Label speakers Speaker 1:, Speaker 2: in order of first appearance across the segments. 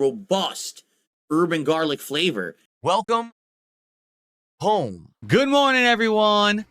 Speaker 1: robust urban garlic flavor.
Speaker 2: Welcome home.
Speaker 1: Good morning, everyone.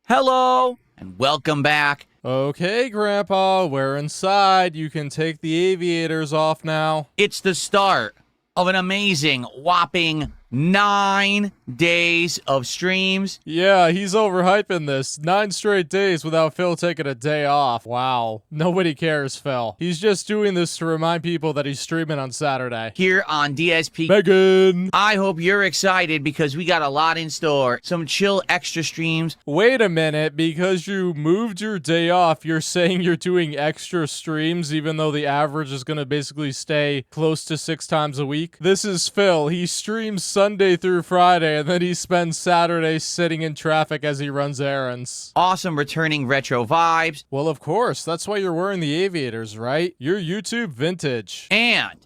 Speaker 1: Hello, and welcome back.
Speaker 3: Okay, Grandpa, we're inside. You can take the aviators off now.
Speaker 1: It's the start of an amazing, whopping 9 days of streams.
Speaker 3: Yeah, he's overhyping this. 9 straight days without Phil taking a day off. Wow. Nobody cares, Phil. He's just doing this to remind people that he's streaming on Saturday.
Speaker 1: Here on DSP.
Speaker 3: Megan!
Speaker 1: I hope you're excited because we got a lot in store. Some chill extra streams.
Speaker 3: Wait a minute, because you moved your day off, you're saying you're doing extra streams even though the average is going to basically stay close to 6 times a week? This is Phil. He streams Sunday through Friday, and then he spends Saturday sitting in traffic as he runs errands.
Speaker 1: Awesome returning retro vibes.
Speaker 3: Well, of course. That's why you're wearing the aviators, right? You're YouTube vintage.
Speaker 1: And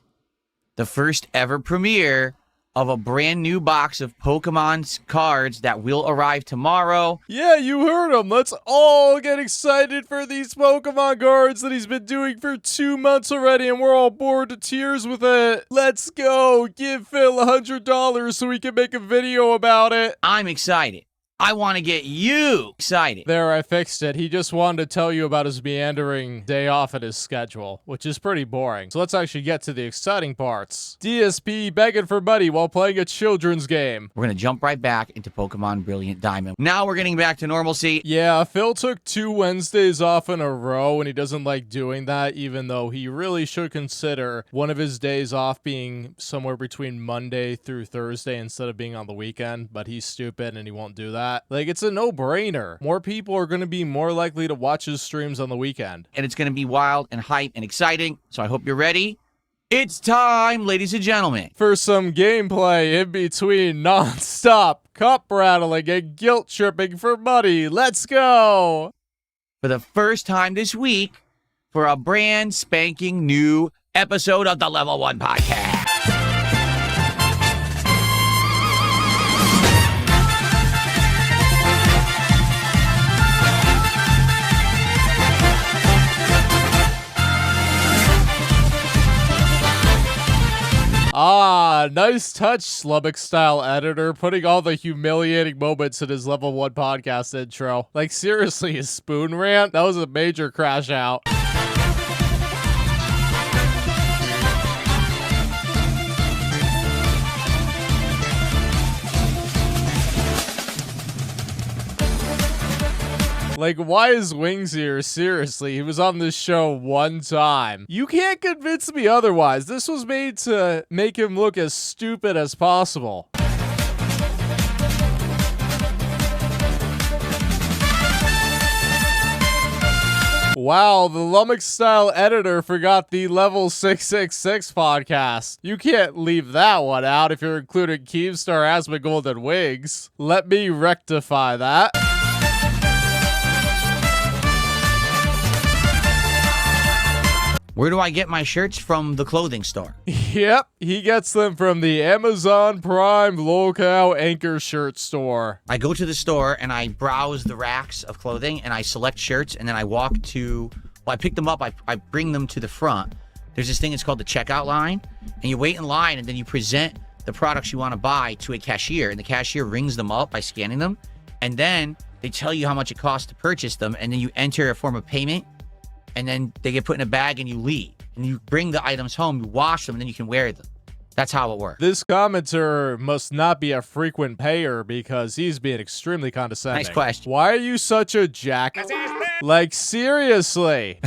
Speaker 1: the first ever premiere of a brand new box of Pokémon Cards that will arrive tomorrow.
Speaker 3: Yeah, you heard him. Let's all get excited for these Pokemon Cards that he's been doing for 2 months already, and we're all bored to tears with it. Let's go. Give Phil $100 so we can make a video about it.
Speaker 1: I'm excited. I want to get you excited.
Speaker 3: There, I fixed it. He just wanted to tell you about his meandering day off at his schedule, which is pretty boring. So let's actually get to the exciting parts. DSP begging for money while playing a children's game.
Speaker 1: We're going to jump right back into Pokemon Brilliant Diamond. Now we're getting back to normalcy.
Speaker 3: Yeah, Phil took 2 Wednesdays off in a row, and he doesn't like doing that, even though he really should consider one of his days off being somewhere between Monday through Thursday instead of being on the weekend, but he's stupid and he won't do that. Like, it's a no-brainer. More people are going to be more likely to watch his streams on the weekend.
Speaker 1: And it's going to be wild and hype and exciting, so I hope you're ready. It's time, ladies and gentlemen,
Speaker 3: for some gameplay in between non-stop cup rattling and guilt tripping for money. Let's go!
Speaker 1: For the first time this week, for a brand spanking new episode of the Level 1 Podcast.
Speaker 3: Ah, nice touch, Slubbock-style editor, putting all the humiliating moments in his Level 1 Podcast intro. Like, seriously, his spoon rant? That was a major crash out. Like, why is Wings here? Seriously, he was on this show 1 time. You can't convince me otherwise. This was made to make him look as stupid as possible. Wow, the Lummox-style editor forgot the Level 666 podcast. You can't leave that one out if you're including Keemstar, Asmongold, and Wigs. Let me rectify that.
Speaker 1: Where do I get my shirts from? The clothing store.
Speaker 3: Yep, he gets them from the Amazon Prime Locale Anchor shirt store.
Speaker 1: I go to the store and I browse the racks of clothing and I select shirts and then I walk to, well, I pick them up, I bring them to the front. There's this thing, it's called the checkout line, and you wait in line and then you present the products you want to buy to a cashier, and the cashier rings them up by scanning them, and then they tell you how much it costs to purchase them, and then you enter a form of payment, and then they get put in a bag and you leave. And you bring the items home, you wash them, and then you can wear them. That's how it works.
Speaker 3: This commenter must not be a frequent payer because he's being extremely condescending.
Speaker 1: Nice question.
Speaker 3: Why are you such a jack? Like, seriously.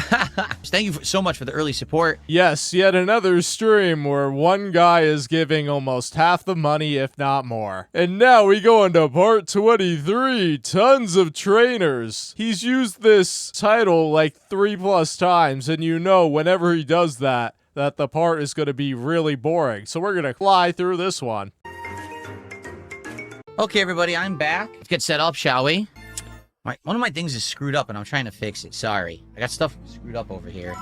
Speaker 1: Thank you so much for the early support.
Speaker 3: Yes, yet another stream where one guy is giving almost half the money, if not more. And now we go into part 23, tons of trainers. He's used this title like 3+ times, and you know whenever he does that the part is going to be really boring. So we're going to fly through this one.
Speaker 1: Okay, everybody, I'm back. Let's get set up, shall we? One of my things is screwed up, and I'm trying to fix it. Sorry. I got stuff screwed up over here.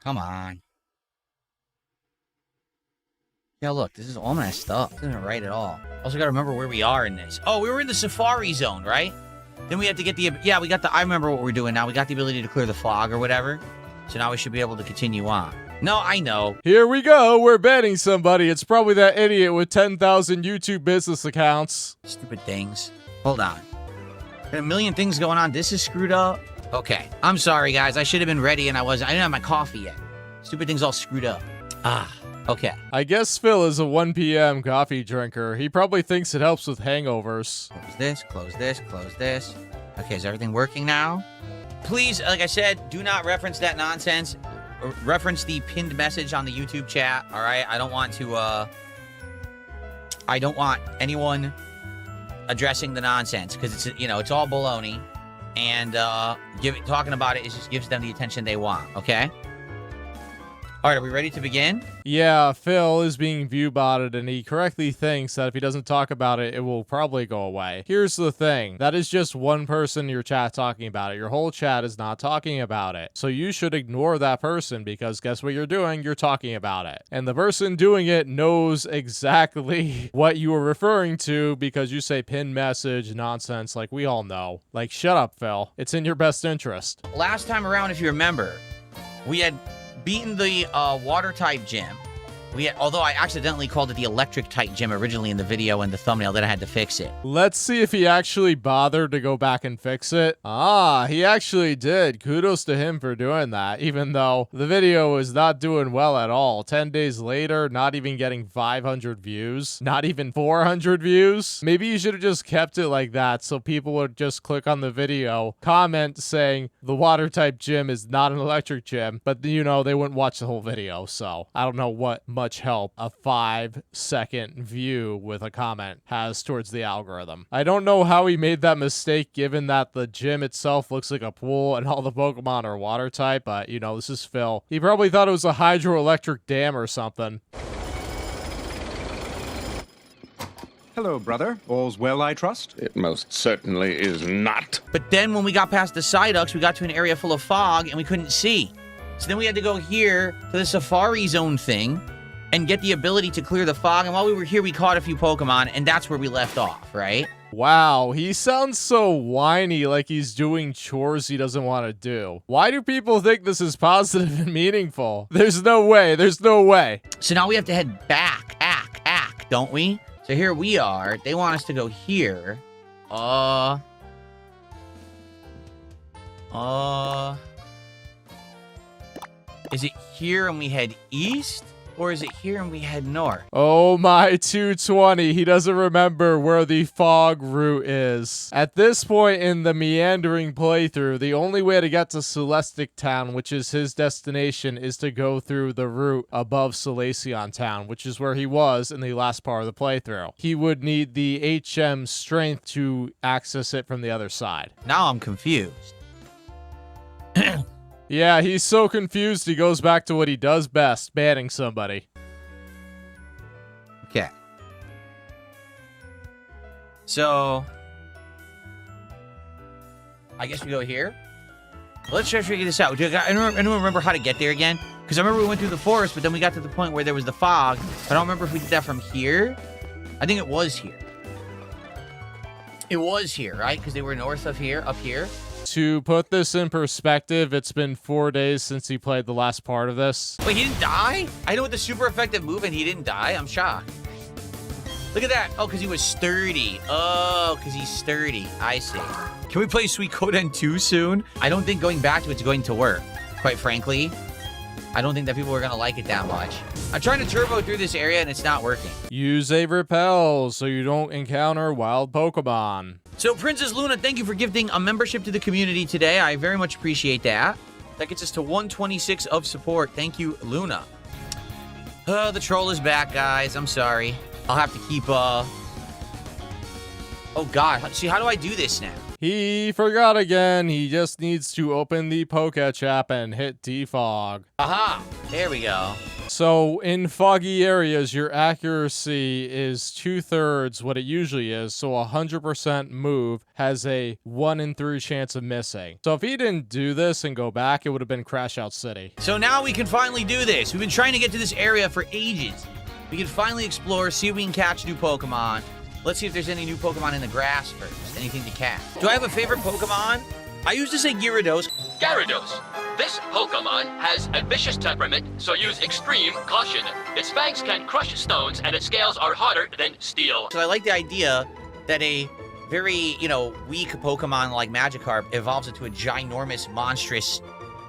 Speaker 1: Come on. Yeah, look, this is all messed up. This isn't right at all. Also got to remember where we are in this. Oh, we were in the Safari Zone, right? Then we have to get the... Yeah, we got the... I remember what we're doing now. We got the ability to clear the fog or whatever. So now we should be able to continue on. No, I know.
Speaker 3: Here we go. We're banning somebody. It's probably that idiot with 10,000 YouTube business accounts.
Speaker 1: Stupid things. Hold on. Got a million things going on. This is screwed up. Okay. I'm sorry, guys. I should have been ready and I didn't have my coffee yet. Stupid thing's all screwed up. Okay.
Speaker 3: I guess Phil is a 1 p.m. coffee drinker. He probably thinks it helps with hangovers.
Speaker 1: Close this, close this, close this. Okay, is everything working now? Please, like I said, do not reference that nonsense. Reference the pinned message on the YouTube chat, all right? I don't want anyone addressing the nonsense because it's, you know, it's all baloney. And talking about it just gives them the attention they want, okay? All right, are we ready to begin?
Speaker 3: Yeah, Phil is being view-botted, and he correctly thinks that if he doesn't talk about it, it will probably go away. Here's the thing. That is just one person in your chat talking about it. Your whole chat is not talking about it. So you should ignore that person, because guess what you're doing? You're talking about it. And the person doing it knows exactly what you were referring to, because you say pin message nonsense like we all know. Like, shut up, Phil. It's in your best interest.
Speaker 1: Last time around, if you remember, we had beaten the water type gym. Although I accidentally called it the electric type gym originally in the video and the thumbnail, then I had to fix it.
Speaker 3: Let's see if he actually bothered to go back and fix it. Ah, he actually did. Kudos to him for doing that, even though the video is not doing well at all. 10 days later, not even getting 500 views, not even 400 views. Maybe you should have just kept it like that so people would just click on the video, comment saying the water type gym is not an electric gym, but you know, they wouldn't watch the whole video. So I don't know what much help a 5-second view with a comment has towards the algorithm. I don't know how he made that mistake given that the gym itself looks like a pool and all the Pokemon are water type, but you know, this is Phil. He probably thought it was a hydroelectric dam or something.
Speaker 4: Hello, brother. All's well, I trust?
Speaker 5: It most certainly is not.
Speaker 1: But then when we got past the Psyducks, we got to an area full of fog and we couldn't see. So then we had to go here to the Safari Zone thing and get the ability to clear the fog. And while we were here, we caught a few Pokemon, and that's where we left off, right?
Speaker 3: Wow, he sounds so whiny, like he's doing chores he doesn't want to do. Why do people think this is positive and meaningful? There's no way. There's no way.
Speaker 1: So now we have to head back, don't we? So here we are. They want us to go here. Is it here and we head east? Or is it here and we head north?
Speaker 3: Oh my 220, he doesn't remember where the fog route is. At this point in the meandering playthrough, the only way to get to Soliciting Town, which is his destination, is to go through the route above Soliciting Town, which is where he was in the last part of the playthrough. He would need the HM strength to access it from the other side.
Speaker 1: Now I'm confused.
Speaker 3: Yeah, he's so confused he goes back to what he does best, banning somebody.
Speaker 1: Okay. So, I guess we go here. Let's try to figure this out. Anyone remember how to get there again? Because I remember we went through the forest, but then we got to the point where there was the fog. I don't remember if we did that from here. I think it was here. It was here, right? Because they were north of here, up here.
Speaker 3: To put this in perspective, it's been 4 days since he played the last part of this.
Speaker 1: Wait, he didn't die? I know with the super effective move and he didn't die? I'm shocked. Look at that. Oh, because he was sturdy. Oh, because he's sturdy. I see. Can we play Suikoden 2 soon? I don't think going back to it's going to work, quite frankly. I don't think that people are going to like it that much. I'm trying to turbo through this area and it's not working.
Speaker 3: Use a repel so you don't encounter wild Pokemon.
Speaker 1: So, Princess Luna, thank you for gifting a membership to the community today. I very much appreciate that. That gets us to 126 of support. Thank you, Luna. The troll is back, guys. I'm sorry. I'll have to keep, Oh, God. See, how do I do this now?
Speaker 3: He forgot again. He just needs to open the Poketch app and hit defog.
Speaker 1: Aha! There we go.
Speaker 3: So in foggy areas, your accuracy is 2/3 what it usually is. So 100% move has a 1 in 3 chance of missing. So if he didn't do this and go back, it would have been Crash Out City.
Speaker 1: So now we can finally do this. We've been trying to get to this area for ages. We can finally explore, see if we can catch new Pokemon. Let's see if there's any new Pokemon in the grass first. Anything to catch. Do I have a favorite Pokemon? I used to say Gyarados. Gyarados.
Speaker 6: This Pokemon has a vicious temperament, so use extreme caution. Its fangs can crush stones, and its scales are harder than steel.
Speaker 1: So I like the idea that a very, weak Pokemon like Magikarp evolves into a ginormous, monstrous,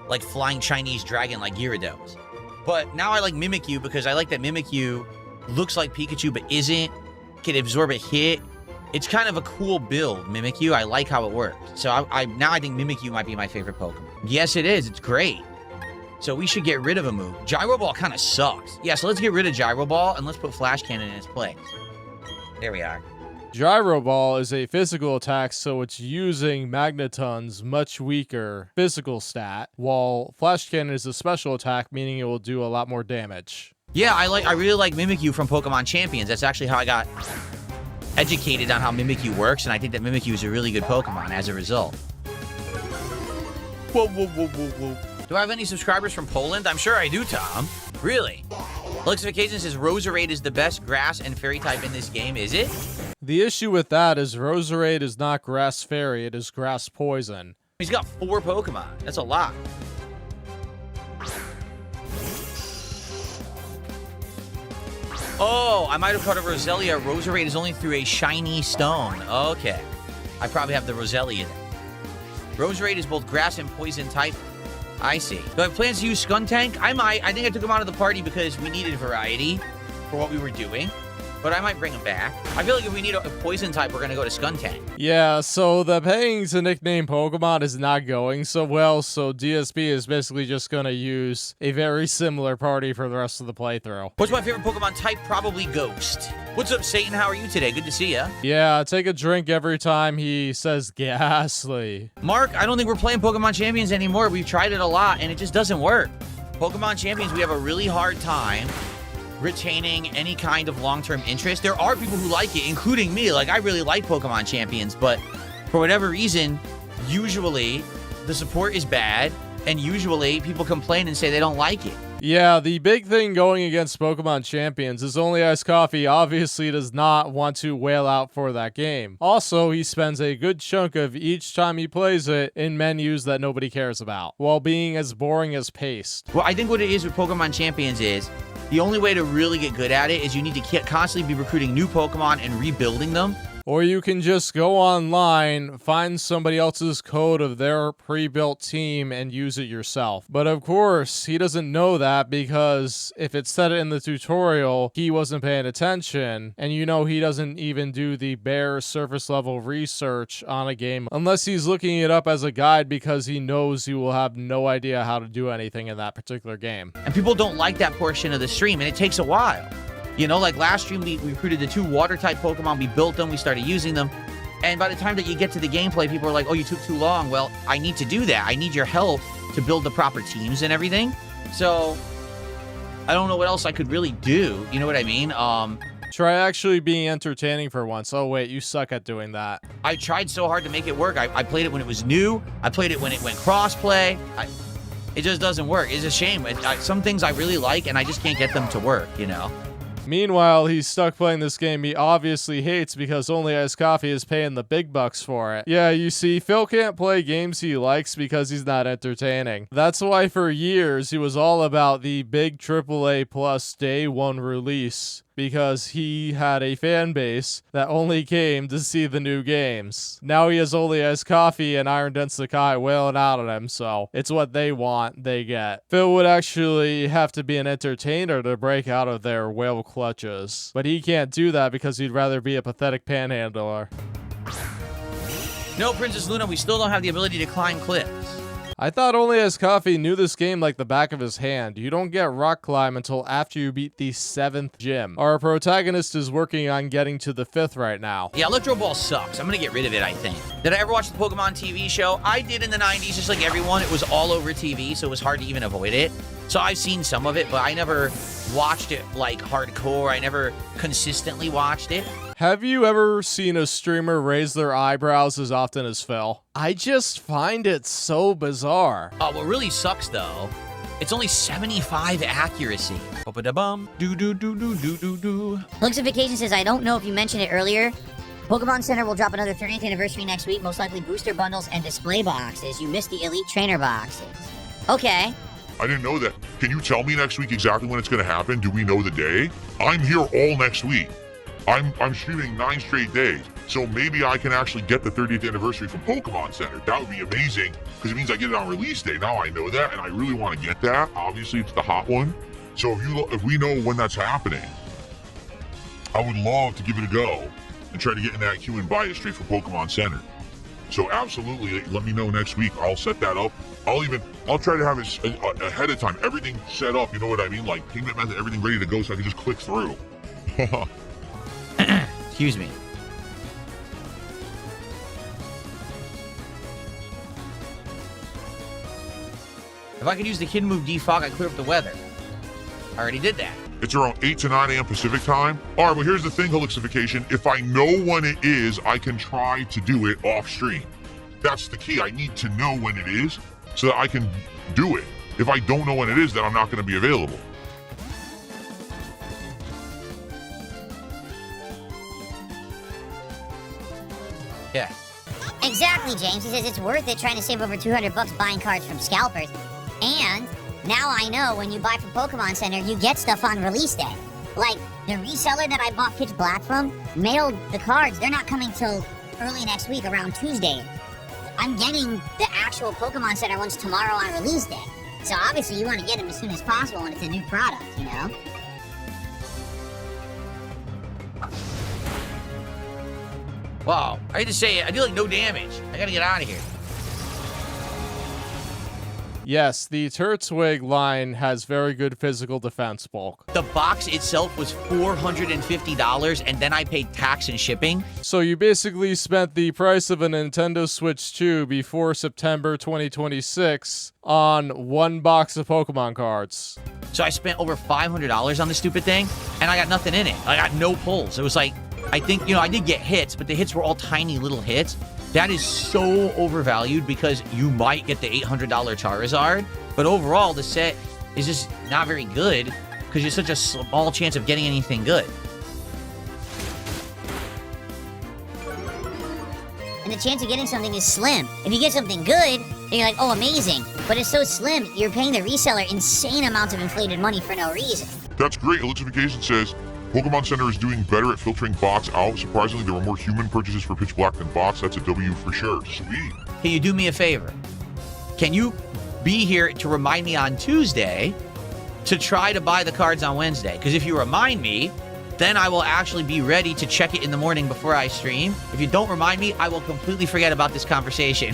Speaker 1: like flying Chinese dragon like Gyarados. But now I like Mimikyu because I like that Mimikyu looks like Pikachu but isn't, can absorb a hit. It's kind of a cool build, Mimikyu. I like how it works. So now I think Mimikyu might be my favorite Pokemon. Yes, it is. It's great. So we should get rid of a move. Gyro Ball kind of sucks. Yeah, so let's get rid of Gyro Ball and let's put Flash Cannon in its place. There we are.
Speaker 3: Gyro Ball is a physical attack, so it's using Magneton's much weaker physical stat, while Flash Cannon is a special attack, meaning it will do a lot more damage.
Speaker 1: Yeah, I really like Mimikyu from Pokemon Champions. That's actually how I got educated on how Mimikyu works, and I think that Mimikyu is a really good Pokemon as a result. Whoa, whoa, whoa, whoa, whoa. Do I have any subscribers from Poland? I'm sure I do, Tom. Really? Luxification says Roserade is the best grass and fairy type in this game, is it?
Speaker 3: The issue with that is Roserade is not grass fairy, it is grass poison.
Speaker 1: He's got 4 Pokemon. That's a lot. Oh, I might have caught a Roselia. Roserade is only through a shiny stone. Okay. I probably have the Roselia then. Roserade is both grass and poison type. I see. Do I have plans to use Skuntank? I might. I think I took him out of the party because we needed variety for what we were doing. But I might bring him back. I feel like if we need a poison type, we're going to go to Skuntank.
Speaker 3: Yeah, so the paying to nickname Pokemon is not going so well, so DSP is basically just going to use a very similar party for the rest of the playthrough.
Speaker 1: What's my favorite Pokemon type? Probably Ghost. What's up, Satan? How are you today? Good to see ya.
Speaker 3: Yeah, take a drink every time he says ghastly.
Speaker 1: Mark, I don't think we're playing Pokemon Champions anymore. We've tried it a lot, and it just doesn't work. Pokemon Champions, we have a really hard time retaining any kind of long-term interest. There are people who like it, including me. Like, I really like Pokemon Champions, but for whatever reason, usually the support is bad, and usually people complain and say they don't like it.
Speaker 3: Yeah, the big thing going against Pokemon Champions is Only Iced Coffee obviously does not want to whale out for that game. Also, he spends a good chunk of each time he plays it in menus that nobody cares about, while being as boring as paste.
Speaker 1: Well, I think what it is with Pokemon Champions is the only way to really get good at it is you need to constantly be recruiting new Pokemon and rebuilding them.
Speaker 3: Or you can just go online, find somebody else's code of their pre-built team and use it yourself. But of course, he doesn't know that because if it said it in the tutorial, he wasn't paying attention. And you know he doesn't even do the bare surface level research on a game unless he's looking it up as a guide because he knows he will have no idea how to do anything in that particular game.
Speaker 1: And people don't like that portion of the stream, and it takes a while. You know, like last stream, we recruited the 2 water-type Pokemon, we built them, we started using them, and by the time that you get to the gameplay, people are like, oh, you took too long. Well, I need to do that. I need your help to build the proper teams and everything. So, I don't know what else I could really do. You know what I mean?
Speaker 3: Try actually being entertaining for once. Oh, wait, you suck at doing that.
Speaker 1: I tried so hard to make it work. I played it when it was new. I played it when it went cross-play. It just doesn't work. It's a shame. Some things I really like, and I just can't get them to work, you know?
Speaker 3: Meanwhile, he's stuck playing this game he obviously hates because Only Iced Coffee is paying the big bucks for it. Yeah, you see, Phil can't play games he likes because he's not entertaining. That's why for years he was all about the big AAA plus day 1 release, because he had a fan base that only came to see the new games. Now he has Only Iced Coffee and Iron Dent Sakai wailing out on him, so it's what they want, they get. Phil would actually have to be an entertainer to break out of their whale clutches, but he can't do that because he'd rather be a pathetic panhandler.
Speaker 1: No, Princess Luna, we still don't have the ability to climb cliffs.
Speaker 3: I thought Only Iced Coffee knew this game like the back of his hand. You don't get rock climb until after you beat the 7th gym. Our protagonist is working on getting to the 5th right now.
Speaker 1: Yeah, Electro Ball sucks. I'm gonna get rid of it, I think. Did I ever watch the Pokemon TV show? I did in the 90s, just like everyone. It was all over TV, so it was hard to even avoid it. So I've seen some of it, but I never watched it like hardcore. I never consistently watched it.
Speaker 3: Have you ever seen a streamer raise their eyebrows as often as Phil? I just find it so bizarre.
Speaker 1: What really sucks though, it's only 75 accuracy. Ba-ba-da-bum, do-do-do-do-do-do-do.
Speaker 7: Luxification says, I don't know if you mentioned it earlier. Pokemon Center will drop another 30th anniversary next week, most likely booster bundles and display boxes. You missed the Elite Trainer boxes. Okay.
Speaker 8: I didn't know that. Can you tell me next week exactly when it's going to happen? Do we know the day? I'm here all next week. I'm streaming 9 straight days. So maybe I can actually get the 30th anniversary from Pokemon Center. That would be amazing because it means I get it on release day. Now I know that and I really want to get that. Obviously, it's the hot one. So if we know when that's happening, I would love to give it a go and try to get in that queue and buy it straight from Pokemon Center. So absolutely, let me know next week. I'll set that up. I'll try to have it ahead of time. Everything set up, you know what I mean? Like payment method, everything ready to go so I can just click through.
Speaker 1: Excuse me. If I could use the kid move defog, I'd clear up the weather. I already did that.
Speaker 8: It's around 8 to 9 a.m. Pacific time. All right, well, here's the thing, Holixification. If I know when it is, I can try to do it off stream. That's the key. I need to know when it is so that I can do it. If I don't know when it is, then I'm not going to be available.
Speaker 1: Yeah.
Speaker 7: Exactly, James. He says it's worth it trying to save over $200 buying cards from scalpers. And now I know when you buy from Pokemon Center, you get stuff on release day. Like, the reseller that I bought Pitch Black from mailed the cards. They're not coming till early next week, around Tuesday. I'm getting the actual Pokemon Center ones tomorrow on release day. So obviously you want to get them as soon as possible when it's a new product, you know?
Speaker 1: Wow. I hate to say it, I do like no damage. I gotta get out of here.
Speaker 3: Yes, the Turtwig line has very good physical defense bulk.
Speaker 1: The box itself was $450, and then I paid tax and shipping.
Speaker 3: So you basically spent the price of a Nintendo Switch 2 before September 2026 on one box of Pokemon cards.
Speaker 1: So I spent over $500 on this stupid thing, and I got nothing in it. I got no pulls. It was like, I think, I did get hits, but the hits were all tiny little hits. That is so overvalued because you might get the $800 Charizard, but overall the set is just not very good because there's such a small chance of getting anything good.
Speaker 7: And the chance of getting something is slim. If you get something good, then you're like, oh, amazing. But it's so slim, you're paying the reseller insane amounts of inflated money for no reason.
Speaker 8: That's great. Elixification says, Pokemon Center is doing better at filtering bots out. Surprisingly, there were more human purchases for Pitch Black than bots. That's a W for sure. Sweet.
Speaker 1: Can you do me a favor? Can you be here to remind me on Tuesday to try to buy the cards on Wednesday? Because if you remind me, then I will actually be ready to check it in the morning before I stream. If you don't remind me, I will completely forget about this conversation.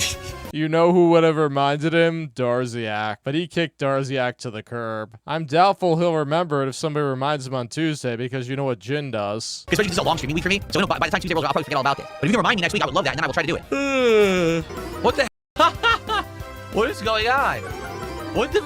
Speaker 3: You know who would have reminded him? Darziak. But he kicked Darziak to the curb. I'm doubtful he'll remember it if somebody reminds him on Tuesday, because you know what Jin does.
Speaker 1: Especially because it's a long streaming week for me. So by the time Tuesday rolls around, I'll probably forget all about this. But if you can remind me next week, I would love that, and then I will try to do it. What the What is going on? What the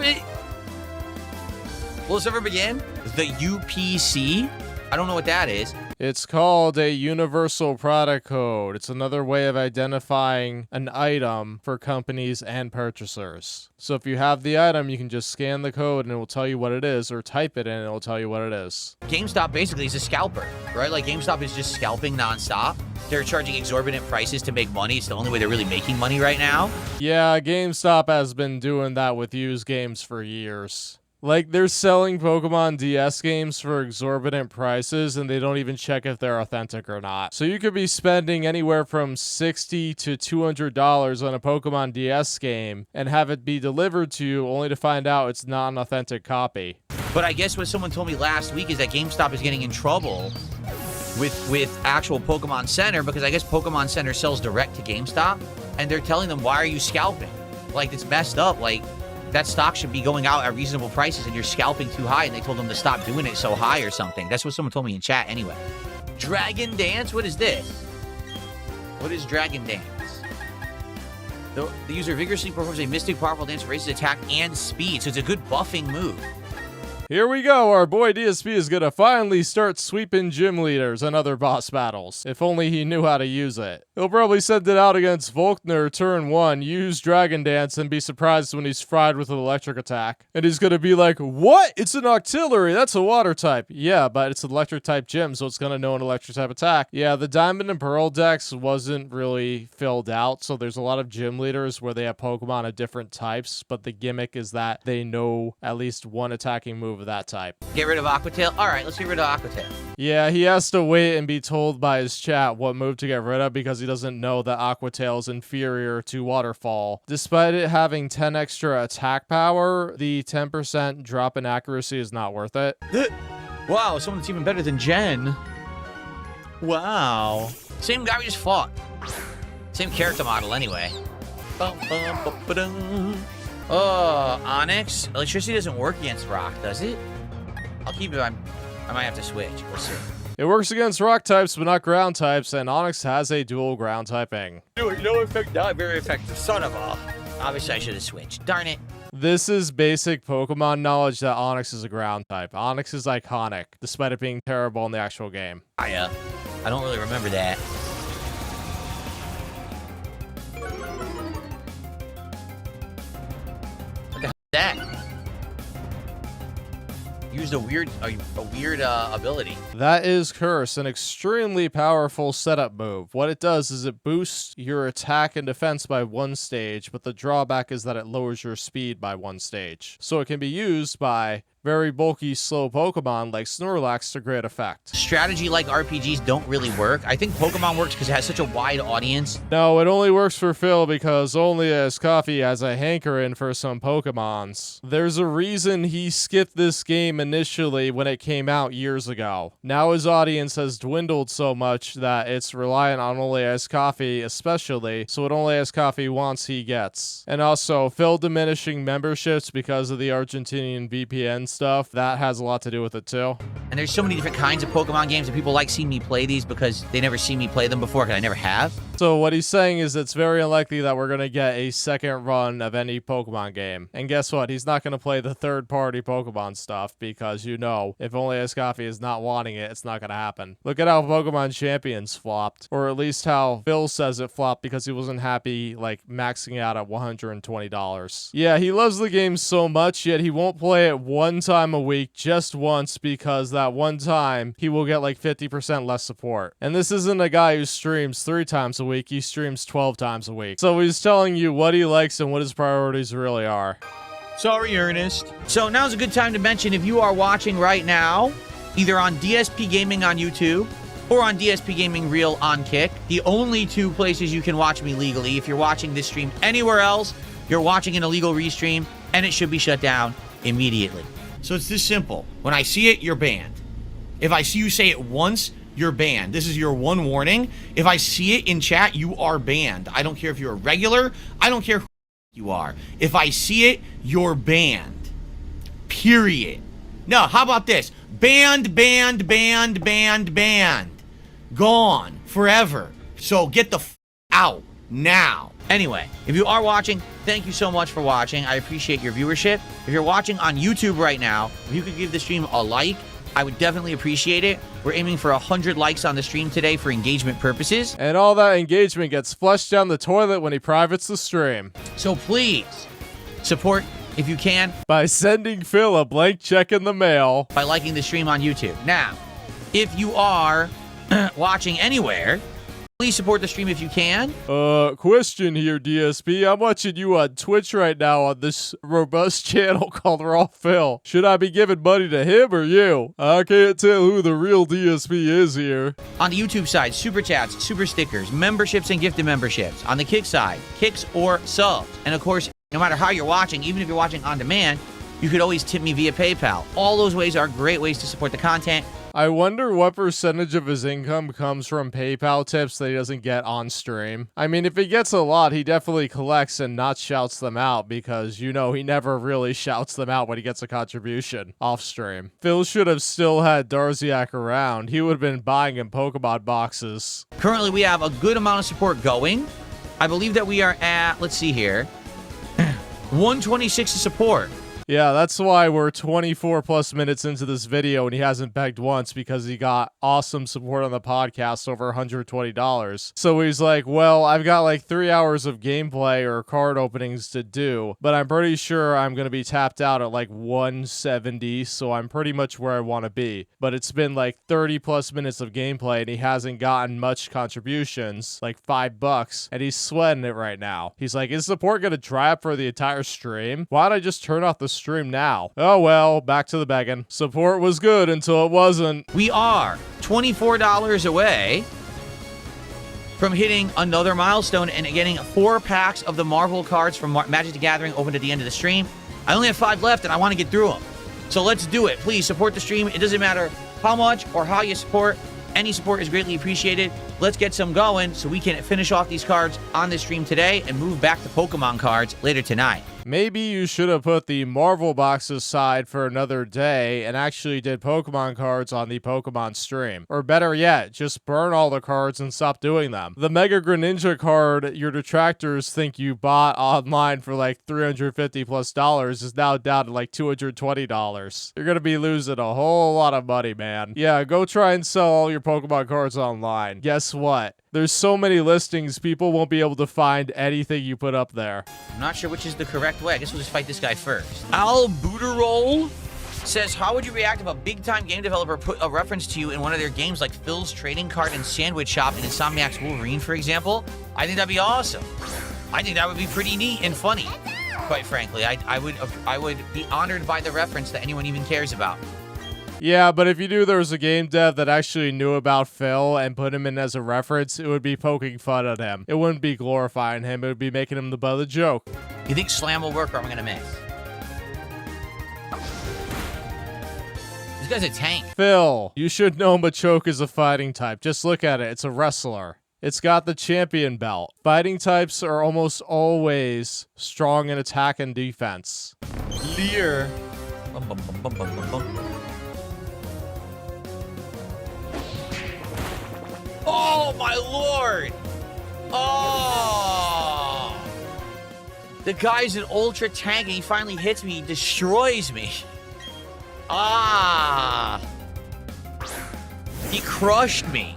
Speaker 1: Will this ever begin? The UPC? I don't know what that is.
Speaker 3: It's called a Universal Product Code. It's another way of identifying an item for companies and purchasers. So if you have the item, you can just scan the code and it will tell you what it is, or type it in and it will tell you what it is.
Speaker 1: GameStop basically is a scalper, right? Like GameStop is just scalping nonstop. They're charging exorbitant prices to make money. It's the only way they're really making money right now.
Speaker 3: Yeah, GameStop has been doing that with used games for years. Like, they're selling Pokemon DS games for exorbitant prices, and they don't even check if they're authentic or not. So you could be spending anywhere from $60 to $200 on a Pokemon DS game, and have it be delivered to you only to find out it's not an authentic copy.
Speaker 1: But I guess what someone told me last week is that GameStop is getting in trouble with actual Pokemon Center, because I guess Pokemon Center sells direct to GameStop, and they're telling them, why are you scalping? Like, it's messed up. Like, that stock should be going out at reasonable prices and you're scalping too high, and they told them to stop doing it so high or something. That's what someone told me in chat anyway. Dragon Dance? What is this? What is Dragon Dance? The user vigorously performs a mystic powerful dance, raises attack and speed, so it's a good buffing move.
Speaker 3: Here we go, our boy DSP is gonna finally start sweeping gym leaders and other boss battles. If only he knew how to use it. He'll probably send it out against Volkner turn 1, use Dragon Dance, and be surprised when he's fried with an electric attack. And he's gonna be like, what? It's an Octillery, that's a water type. Yeah, but it's an electric type gym, so it's gonna know an electric type attack. Yeah, the Diamond and Pearl dex wasn't really filled out, so there's a lot of gym leaders where they have Pokemon of different types, but the gimmick is that they know at least one attacking move of that type.
Speaker 1: Get rid of Aquatail? All right, let's get rid of Aquatail.
Speaker 3: Yeah, he has to wait and be told by his chat what move to get rid of because he doesn't know that Aquatail is inferior to Waterfall. Despite it having 10 extra attack power, the 10% drop in accuracy is not worth it.
Speaker 1: Wow, someone that's even better than Jen. Wow. Same guy we just fought. Same character model anyway. Onyx. Electricity doesn't work against rock, does it? I'll keep it. I might have to switch. We'll see.
Speaker 3: It works against rock types, but not ground types, and Onyx has a dual ground typing.
Speaker 1: Doing no effect, not very effective. Son of a. Obviously, I should have switched. Darn it.
Speaker 3: This is basic Pokemon knowledge that Onyx is a ground type. Onyx is iconic, despite it being terrible in the actual game.
Speaker 1: I don't really remember that. What the hell is that? Used a weird ability.
Speaker 3: That is Curse, an extremely powerful setup move. What it does is it boosts your attack and defense by 1 stage, but the drawback is that it lowers your speed by 1 stage. So it can be used by very bulky, slow Pokemon like Snorlax to great effect.
Speaker 1: Strategy like RPGs don't really work. I think Pokemon works because it has such a wide audience.
Speaker 3: No, it only works for Phil because only as Coffee has a hankering for some Pokemons. There's a reason he skipped this game initially when it came out years ago. Now his audience has dwindled so much that it's reliant on only as Coffee especially, so what only as Coffee wants he gets. And also, Phil diminishing memberships because of the Argentinian VPN stuff, that has a lot to do with it too.
Speaker 1: And there's so many different kinds of Pokemon games that people like seeing me play these because they never see me play them before because I never have.
Speaker 3: So what he's saying is it's very unlikely that we're going to get a second run of any Pokemon game. And guess what? He's not going to play the third-party Pokemon stuff because, you know, if only Escoffi is not wanting it, it's not going to happen. Look at how Pokemon Champions flopped. Or at least how Phil says it flopped because he wasn't happy, like, maxing out at $120. Yeah, he loves the game so much, yet he won't play it one time a week, just once, because that one time he will get like 50% less support. And this isn't a guy who streams 3 times a week, he streams 12 times a week. So he's telling you what he likes and what his priorities really are.
Speaker 1: Sorry, Ernest. So now's a good time to mention if you are watching right now, either on DSP Gaming on YouTube or on DSP Gaming Real on Kick, the only 2 places you can watch me legally. If you're watching this stream anywhere else, you're watching an illegal restream and it should be shut down immediately. So it's this simple. When I see it, you're banned. If I see you say it once, you're banned. This is your one warning. If I see it in chat, you are banned. I don't care if you're a regular. I don't care who you are. If I see it, you're banned. Period. No, how about this? Banned, banned, banned, banned, banned. Gone. Forever. So get the out now. Anyway, if you are watching, thank you so much for watching. I appreciate your viewership. If you're watching on YouTube right now, if you could give the stream a like, I would definitely appreciate it. We're aiming for 100 likes on the stream today for engagement purposes.
Speaker 3: And all that engagement gets flushed down the toilet when he privates the stream.
Speaker 1: So please, support if you can
Speaker 3: by sending Phil a blank check in the mail.
Speaker 1: By liking the stream on YouTube. Now, if you are watching anywhere, please support the stream if you can.
Speaker 3: Question here, DSP. I'm watching you on Twitch right now on this robust channel called Raw Phil. Should I be giving money to him or you? I can't tell who the real DSP is here.
Speaker 1: On the YouTube side, super chats, super stickers, memberships, and gifted memberships. On the Kick side, kicks or subs. And of course, no matter how you're watching, even if you're watching on demand, you could always tip me via PayPal. All those ways are great ways to support the content.
Speaker 3: I wonder what percentage of his income comes from PayPal tips that he doesn't get on stream. I mean, if he gets a lot, he definitely collects and not shouts them out because, you know, he never really shouts them out when he gets a contribution off stream. Phil should have still had Darziak around. He would have been buying him Pokemon boxes.
Speaker 1: Currently, we have a good amount of support going. I believe that we are at, let's see here, 126 support.
Speaker 3: Yeah, that's why we're 24 plus minutes into this video and he hasn't begged once, because he got awesome support on the podcast, over $120. So he's like, well, I've got like 3 hours of gameplay or card openings to do, but I'm pretty sure I'm going to be tapped out at like 170, so I'm pretty much where I want to be. But it's been like 30 plus minutes of gameplay and he hasn't gotten much contributions, like $5, and he's sweating it right now. He's like, is support going to dry up for the entire stream? Why don't I just turn off the stream now? Oh well, back to the begging. Support was good until it wasn't.
Speaker 1: We are $24 away from hitting another milestone and getting 4 packs of the Marvel cards from Magic the Gathering opened at the end of the stream. I only have 5 left and I want to get through them. So let's do it. Please support the stream. It doesn't matter how much or how you support. Any support is greatly appreciated. Let's get some going so we can finish off these cards on this stream today and move back to Pokemon cards later tonight.
Speaker 3: Maybe you should have put the Marvel boxes aside for another day and actually did Pokemon cards on the Pokemon stream. Or better yet, just burn all the cards and stop doing them. The Mega Greninja card your detractors think you bought online for like $350 plus is now down to like $220. You're gonna be losing a whole lot of money, man. Yeah, go try and sell all your Pokemon cards online. Guess what? There's so many listings, people won't be able to find anything you put up there.
Speaker 1: I'm not sure which is the correct way. I guess we'll just fight this guy first. Albuterol says, how would you react if a big-time game developer put a reference to you in one of their games like Phil's Trading Card and Sandwich Shop and Insomniac's Wolverine, for example? I think that'd be awesome. I think that would be pretty neat and funny, quite frankly. I would be honored by the reference that anyone even cares about.
Speaker 3: Yeah, but if you knew there was a game dev that actually knew about Phil and put him in as a reference, it would be poking fun at him. It wouldn't be glorifying him. It would be making him the butt of the joke.
Speaker 1: You think Slam will work or am I going to miss? This guy's a tank.
Speaker 3: Phil, you should know Machoke is a fighting type. Just look at it. It's a wrestler. It's got the champion belt. Fighting types are almost always strong in attack and defense.
Speaker 1: Leer. Bum, bum, bum, bum, bum, bum, bum. Oh, my lord! Oh! The guy's an ultra tank and he finally hits me. He destroys me. Ah! He crushed me.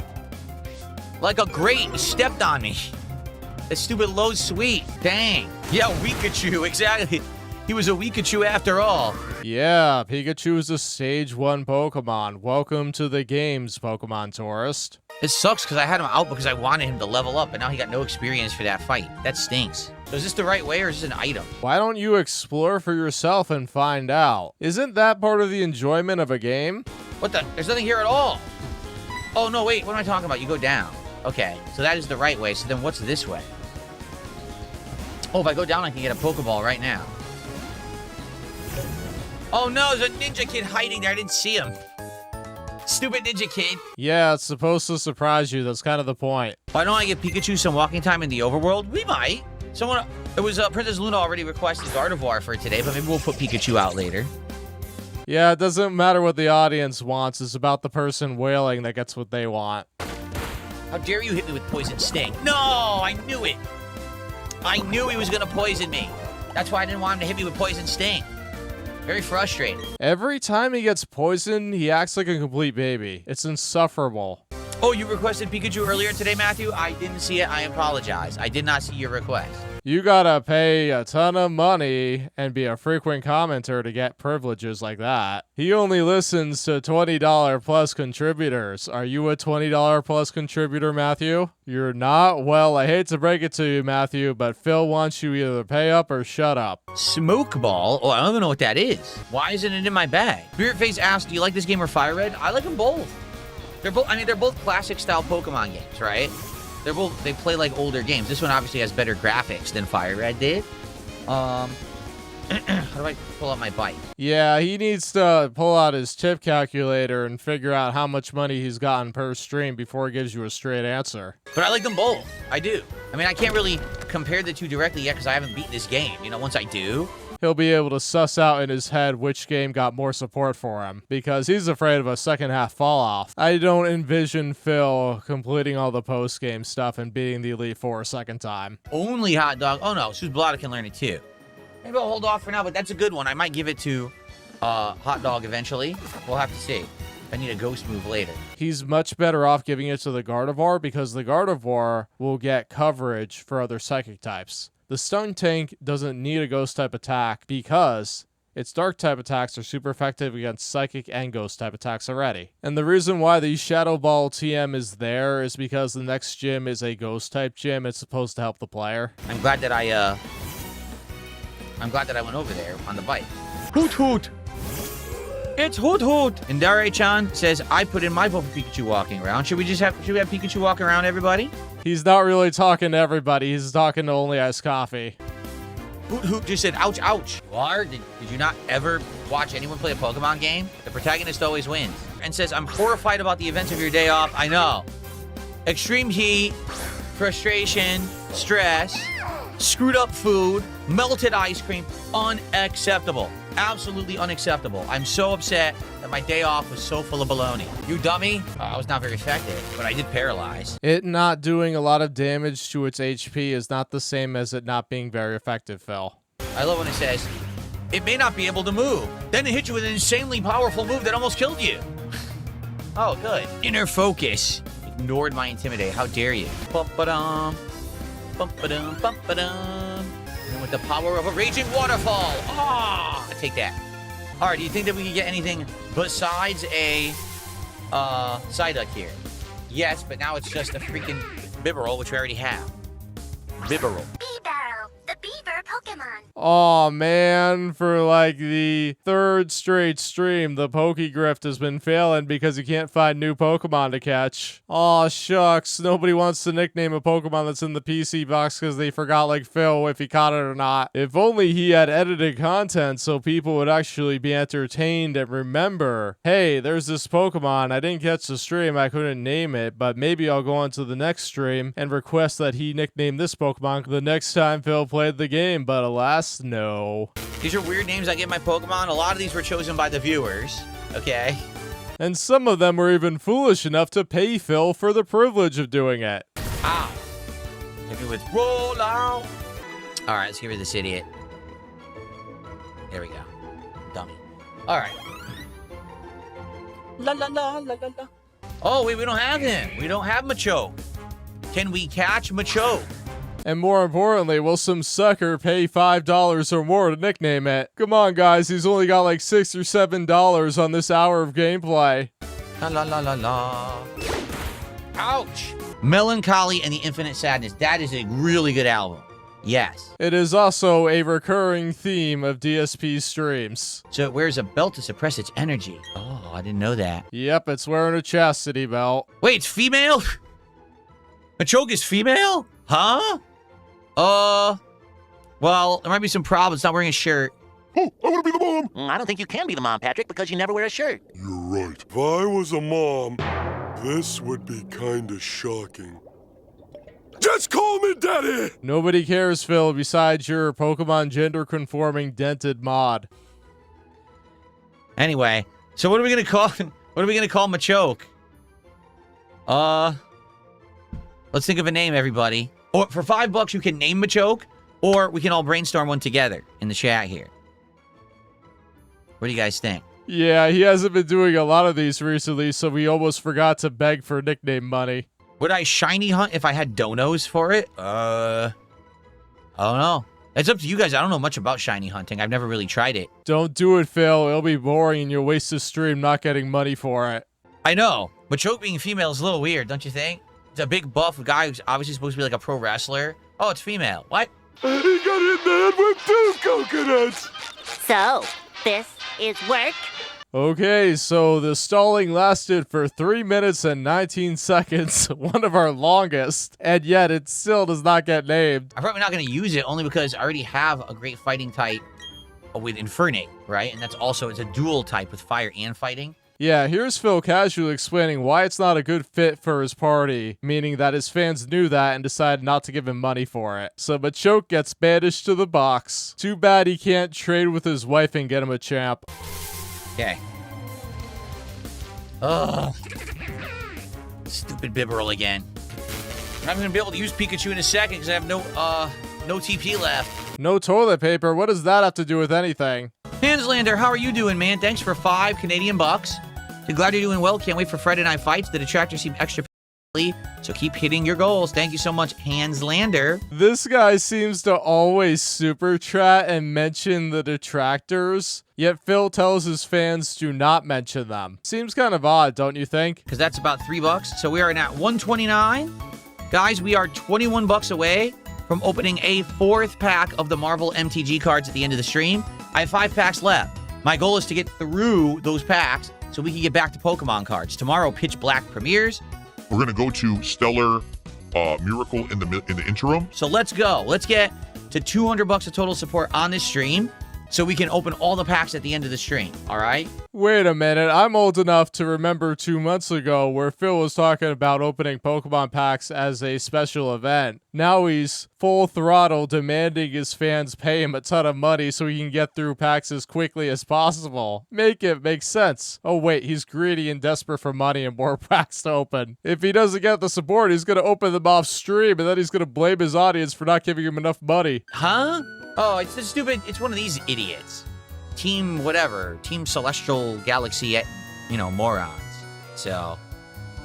Speaker 1: Like a grape. He stepped on me. That stupid low sweet. Dang. Yeah, Pikachu. Exactly. He was a Pikachu after all.
Speaker 3: Yeah, Pikachu is a stage 1 Pokemon. Welcome to the games, Pokemon tourist.
Speaker 1: It sucks because I had him out because I wanted him to level up, but now he got no experience for that fight. That stinks. So is this the right way or is this an item?
Speaker 3: Why don't you explore for yourself and find out? Isn't that part of the enjoyment of a game?
Speaker 1: What the? There's nothing here at all. Oh, no, wait. What am I talking about? You go down. Okay, so that is the right way. So then what's this way? Oh, if I go down, I can get a Pokeball right now. Oh, no, there's a ninja kid hiding there. I didn't see him. Stupid ninja kid.
Speaker 3: Yeah, it's supposed to surprise you. That's kind of the point.
Speaker 1: Why don't I give Pikachu some walking time in the overworld? We might. Someone, it was Princess Luna already requested Gardevoir for today, but maybe we'll put Pikachu out later.
Speaker 3: Yeah, it doesn't matter what the audience wants. It's about the person wailing that gets what they want.
Speaker 1: How dare you hit me with Poison Sting? No, I knew it. I knew he was going to poison me. That's why I didn't want him to hit me with Poison Sting. Very frustrating.
Speaker 3: Every time he gets poisoned, he acts like a complete baby. It's insufferable.
Speaker 1: Oh, you requested Pikachu earlier today, Matthew? I didn't see it. I apologize. I did not see your request.
Speaker 3: You gotta pay a ton of money and be a frequent commenter to get privileges like that. He only listens to $20 plus contributors. Are you a $20 plus contributor, Matthew? You're not? Well, I hate to break it to you, Matthew, but Phil wants you either to pay up or shut up.
Speaker 1: Smoke Ball? Oh, I don't even know what that is. Why isn't it in my bag? Spirit Face asked, do you like this game or Fire Red? I like them both. They're both classic style Pokemon games, right? They play like older games. This one obviously has better graphics than Fire Red did. How do I pull out my bike?
Speaker 3: Yeah, he needs to pull out his tip calculator and figure out how much money he's gotten per stream before he gives you a straight answer.
Speaker 1: But I like them both. I do. I mean, I can't really compare the two directly yet because I haven't beaten this game. You know, once I do,
Speaker 3: he'll be able to suss out in his head which game got more support for him, because he's afraid of a second half fall off. I don't envision Phil completing all the post-game stuff and beating the Elite Four a second time.
Speaker 1: Only Hot Dog. Oh no, Sublada can learn it too. Maybe I'll hold off for now, but that's a good one. I might give it to Hot Dog eventually. We'll have to see. I need a ghost move later.
Speaker 3: He's much better off giving it to the Gardevoir because the Gardevoir will get coverage for other psychic types. The Stone Tank doesn't need a ghost type attack because its dark type attacks are super effective against psychic and ghost type attacks already. And the reason why the Shadow Ball TM is there is because the next gym is a ghost type gym. It's supposed to help the player.
Speaker 1: I'm glad that I went over there on the bike. Hoot hoot! It's Hoot Hoot! And Dare-chan says, I put in my vote for Pikachu walking around. Should we have Pikachu walk around, everybody?
Speaker 3: He's not really talking to everybody. He's talking to only Iced Coffee.
Speaker 1: Hoot Hoot just said, ouch, ouch. You are? Did you not ever watch anyone play a Pokemon game? The protagonist always wins. And says, I'm horrified about the events of your day off. I know. Extreme heat, frustration, stress, screwed up food, melted ice cream. Unacceptable. Absolutely unacceptable. I'm so upset that my day off was so full of baloney. You dummy. I was not very effective, but I did paralyze.
Speaker 3: It not doing a lot of damage to its HP is not the same as it not being very effective, Phil.
Speaker 1: I love when it says, it may not be able to move. Then it hit you with an insanely powerful move that almost killed you. Oh, good. Inner focus. Ignored my intimidate. How dare you? Bum-ba-dum. Bum-ba-dum. Bum-ba-dum. And with the power of a raging waterfall. Ah, take that. All right, do you think that we can get anything besides a Psyduck here? Yes, but now it's just a freaking Bibarel, which we already have. Bibarel.
Speaker 9: Bibarel, the beaver Pokemon.
Speaker 3: Oh man, for like the third straight stream, the Pokegrift has been failing because you can't find new Pokemon to catch. Aw, shucks. Nobody wants to nickname a Pokemon that's in the PC box because they forgot, like Phil, if he caught it or not. If only he had edited content so people would actually be entertained and remember, hey, there's this Pokemon. I didn't catch the stream. I couldn't name it, but maybe I'll go on to the next stream and request that he nickname this Pokemon the next time Phil played the game, but alas, no.
Speaker 1: These are weird names I give my Pokemon. A lot of these were chosen by the viewers, okay?
Speaker 3: And some of them were even foolish enough to pay Phil for the privilege of doing it.
Speaker 1: Ow. Hit me with roll out. All right, let's get rid of this idiot. There we go. Dummy. All right. La la la la la la. Oh, wait, we don't have him. We don't have Machoke. Can we catch Machoke?
Speaker 3: And more importantly, will some sucker pay $5 or more to nickname it? Come on, guys, he's only got like $6 or $7 on this hour of gameplay.
Speaker 1: La la la la la. Ouch. Melancholy and the Infinite Sadness. That is a really good album. Yes.
Speaker 3: It is also a recurring theme of DSP streams.
Speaker 1: So it wears a belt to suppress its energy. Oh, I didn't know that.
Speaker 3: Yep, it's wearing a chastity belt.
Speaker 1: Wait, it's female? Machoke is female? Huh? Well, there might be some problems. It's not wearing a shirt.
Speaker 8: Oh, I want to be the mom.
Speaker 10: I don't think you can be the mom, Patrick, because you never wear a shirt.
Speaker 11: You're right. If I was a mom, this would be kinda shocking. Just call me Daddy!
Speaker 3: Nobody cares, Phil, besides your Pokemon gender-conforming dented mod.
Speaker 1: Anyway, so what are we gonna call him? What are we gonna call Machoke? Let's think of a name, everybody. Or for $5, you can name Machoke, or we can all brainstorm one together in the chat here. What do you guys think?
Speaker 3: Yeah, he hasn't been doing a lot of these recently, so we almost forgot to beg for nickname money.
Speaker 1: Would I shiny hunt if I had donos for it? I don't know. It's up to you guys. I don't know much about shiny hunting. I've never really tried it.
Speaker 3: Don't do it, Phil. It'll be boring and you'll waste the stream not getting money for it.
Speaker 1: I know. Machoke being female is a little weird, don't you think? It's a big buff guy who's obviously supposed to be like a pro wrestler. Oh, it's female. What?
Speaker 11: He got hit in the head with 2 coconuts!
Speaker 9: So, this is work?
Speaker 3: Okay, so the stalling lasted for 3 minutes and 19 seconds, one of our longest, and yet it still does not get named.
Speaker 1: I'm probably not going to use it only because I already have a great fighting type with Infernape, right? And that's also, it's a dual type with fire and fighting.
Speaker 3: Yeah, here's Phil casually explaining why it's not a good fit for his party, meaning that his fans knew that and decided not to give him money for it. So Machoke gets banished to the box. Too bad he can't trade with his wife and get him a champ.
Speaker 1: Okay. Ugh. Stupid Bibarel again. I'm not going to be able to use Pikachu in a second because I have no TP left.
Speaker 3: No toilet paper? What does that have to do with anything?
Speaker 1: Hanslander, how are you doing, man? Thanks for 5 Canadian bucks. Glad you're doing well. Can't wait for Friday night fights. The detractors seem extra so keep hitting your goals. Thank you so much, Hanslander.
Speaker 3: This guy seems to always super chat and mention the detractors, yet Phil tells his fans do not mention them. Seems kind of odd, don't you think?
Speaker 1: Because that's about $3. So we are at 129. Guys, we are 21 bucks away from opening a 4th pack of the Marvel MTG cards at the end of the stream. I have 5 packs left. My goal is to get through those packs so we can get back to Pokemon cards. Tomorrow, Pitch Black premieres.
Speaker 8: We're gonna go to Stellar Miracle in the interim.
Speaker 1: So let's go. Let's get to 200 bucks of total support on this stream so we can open all the packs at the end of the stream. All right?
Speaker 3: Wait a minute. I'm old enough to remember 2 months ago where Phil was talking about opening Pokemon packs as a special event. Now he's full throttle demanding his fans pay him a ton of money so he can get through packs as quickly as possible. Make sense. Oh wait, he's greedy and desperate for money and more packs to open. If he doesn't get the support, he's gonna open them off stream and then he's gonna blame his audience for not giving him enough money.
Speaker 1: Huh? Oh, it's the stupid, it's one of these idiots. Team whatever, Team Celestial Galaxy, morons. So,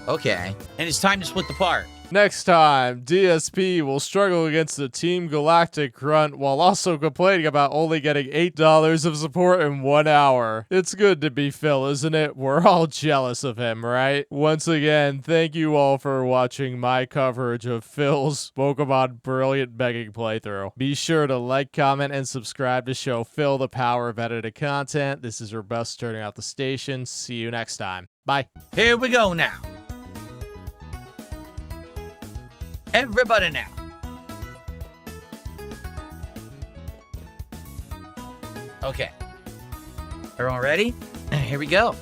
Speaker 1: okay. And it's time to split the part.
Speaker 3: Next time, DSP will struggle against the Team Galactic grunt while also complaining about only getting $8 of support in 1 hour. It's good to be Phil, isn't it? We're all jealous of him, right? Once again, thank you all for watching my coverage of Phil's Pokemon Brilliant Begging playthrough. Be sure to like, comment, and subscribe to show Phil the power of edited content. This is Robust turning out the station. See you next time. Bye.
Speaker 1: Here we go now. Everybody now. Okay. Everyone ready? Here we go.